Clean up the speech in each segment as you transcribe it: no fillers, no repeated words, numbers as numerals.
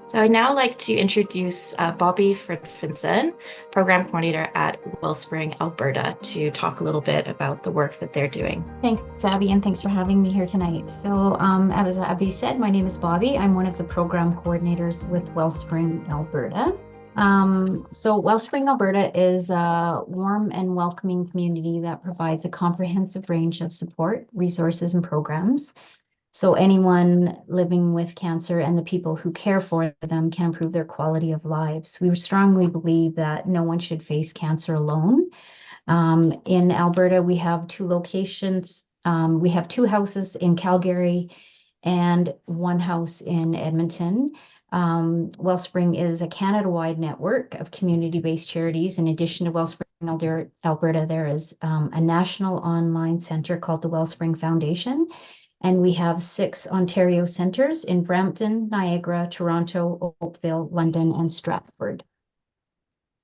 So I'd now like to introduce Bobbi Fridfinnson, Program Coordinator at Wellspring Alberta, to talk a little bit about the work that they're doing. Thanks, Abby, and thanks for having me here tonight. As Abby said, my name is Bobbi. I'm one of the program coordinators with Wellspring Alberta. Wellspring Alberta is a warm and welcoming community that provides a comprehensive range of support, resources, and programs. So anyone living with cancer and the people who care for them can improve their quality of lives. We strongly believe that no one should face cancer alone. In Alberta, we have two locations. We have two houses in Calgary and one house in Edmonton. Wellspring is a Canada-wide network of community-based charities. In addition to Wellspring Alberta, there is a national online center called the Wellspring Foundation. And we have 6 Ontario centers in Brampton, Niagara, Toronto, Oakville, London, and Stratford.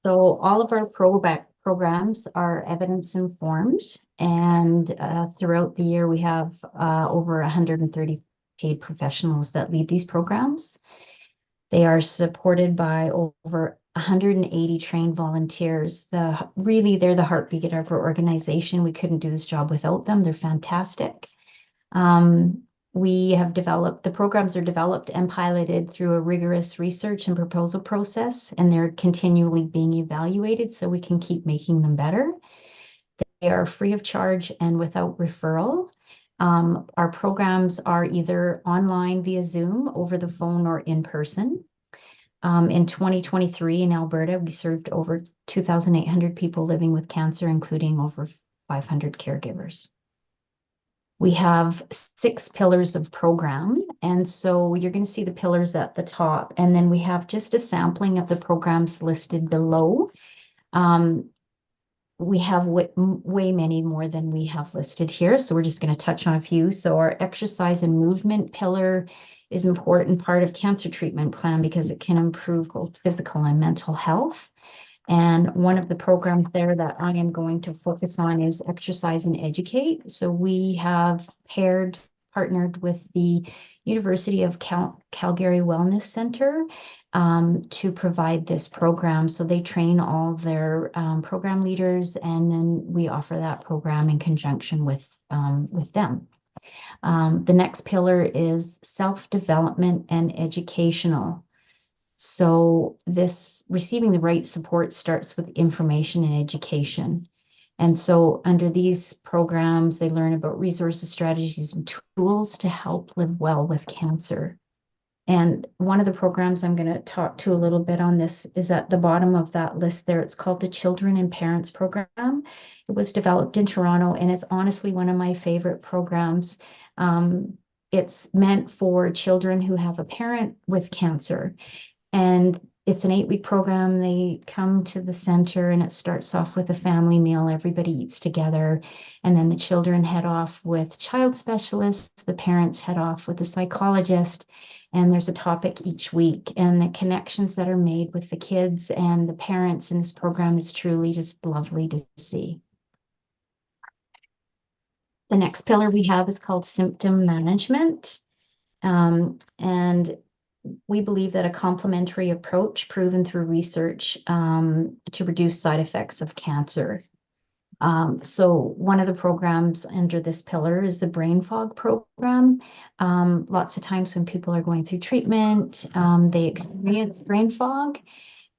So all of our programs are evidence-informed, and throughout the year, we have over 130 paid professionals that lead these programs. They are supported by over 180 trained volunteers. They're the heartbeat of our organization. We couldn't do this job without them. They're fantastic. The programs are developed and piloted through a rigorous research and proposal process, and they're continually being evaluated so we can keep making them better. They are free of charge and without referral. Our programs are either online via Zoom, over the phone, or in person. In 2023 in Alberta, we served over 2,800 people living with cancer, including over 500 caregivers. We have 6 pillars of program, and so you're going to see the pillars at the top, and then we have just a sampling of the programs listed below. We have way many more than we have listed here, so we're just going to touch on a few. So our exercise and movement pillar is an important part of cancer treatment plan because it can improve both physical and mental health. And one of the programs there that I am going to focus on is Exercise and Educate. So we have partnered with the University of Calgary Wellness Center to provide this program. So they train all their program leaders, and then we offer that program in conjunction with them. The next pillar is self-development and educational. So receiving the right support starts with information and education. And so under these programs, they learn about resources, strategies, and tools to help live well with cancer. And one of the programs I'm going to talk to a little bit on this is at the bottom of that list there. It's called the Children and Parents Program. It was developed in Toronto, and it's honestly one of my favorite programs. It's meant for children who have a parent with cancer. And it's an 8-week program. They come to the center, and it starts off with a family meal. Everybody eats together. And then the children head off with child specialists. The parents head off with a psychologist. And there's a topic each week. And the connections that are made with the kids and the parents in this program is truly just lovely to see. The next pillar we have is called symptom management. And we believe that a complementary approach proven through research to reduce side effects of cancer. So one of the programs under this pillar is the brain fog program. Lots of times when people are going through treatment, they experience brain fog,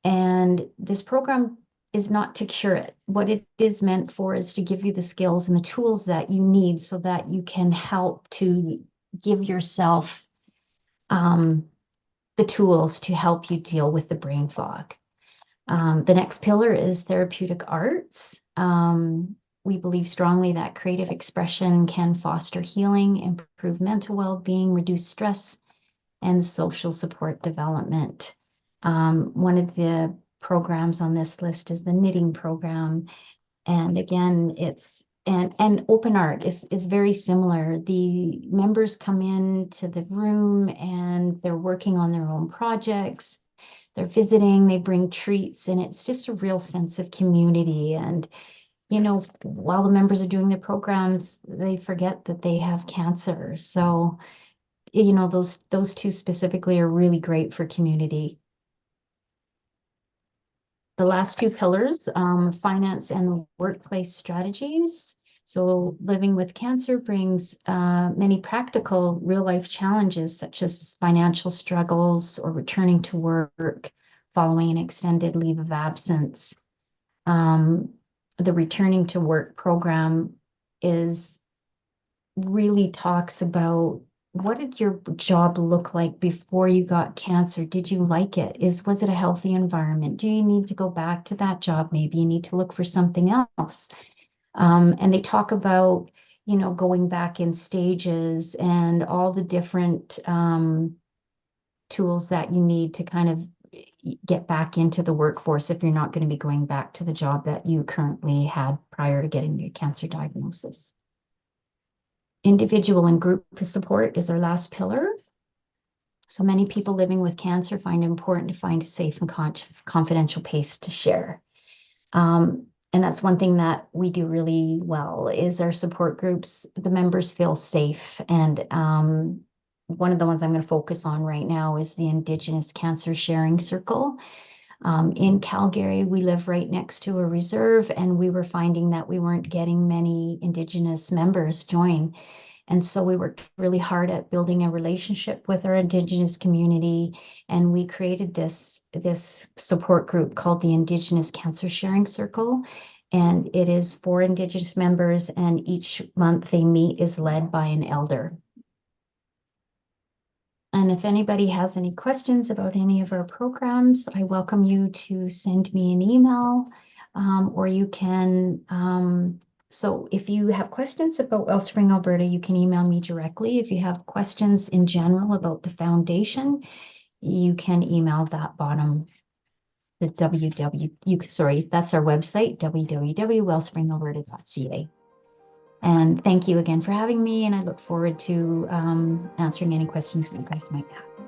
and this program is not to cure it. What it is meant for is to give you the skills and the tools that you need so that you can help to give yourself the tools to help you deal with the brain fog. The next pillar is therapeutic arts. We believe strongly that creative expression can foster healing, improve mental well-being, reduce stress, and social support development. One of the programs on this list is the knitting program. And again, and open art is very similar. The members come into the room and they're working on their own projects. They're visiting, they bring treats, and it's just a real sense of community. And, while the members are doing their programs, they forget that they have cancer. So those two specifically are really great for community. The last two pillars, finance and workplace strategies. So living with cancer brings many practical real life challenges, such as financial struggles or returning to work following an extended leave of absence. The returning to work program really talks about, what did your job look like before you got cancer? Did you like it? Was it a healthy environment? Do you need to go back to that job? Maybe you need to look for something else. And they talk about, going back in stages and all the different tools that you need to kind of get back into the workforce if you're not going to be going back to the job that you currently had prior to getting your cancer diagnosis. Individual and group support is our last pillar. So many people living with cancer find it important to find a safe and confidential place to share. And that's one thing that we do really well is our support groups. The members feel safe. And one of the ones I'm going to focus on right now is the Indigenous Cancer Sharing Circle. In Calgary, we live right next to a reserve, and we were finding that we weren't getting many Indigenous members join. And so we worked really hard at building a relationship with our Indigenous community, and we created this support group called the Indigenous Cancer Sharing Circle. And it is for Indigenous members, and each month they meet is led by an elder. And if anybody has any questions about any of our programs, I welcome you to send me an email, or you can, so if you have questions about Wellspring Alberta, you can email me directly. If you have questions in general about the foundation, you can email that bottom, that's our website, www.wellspringalberta.ca. And thank you again for having me, and I look forward to answering any questions that you guys might have.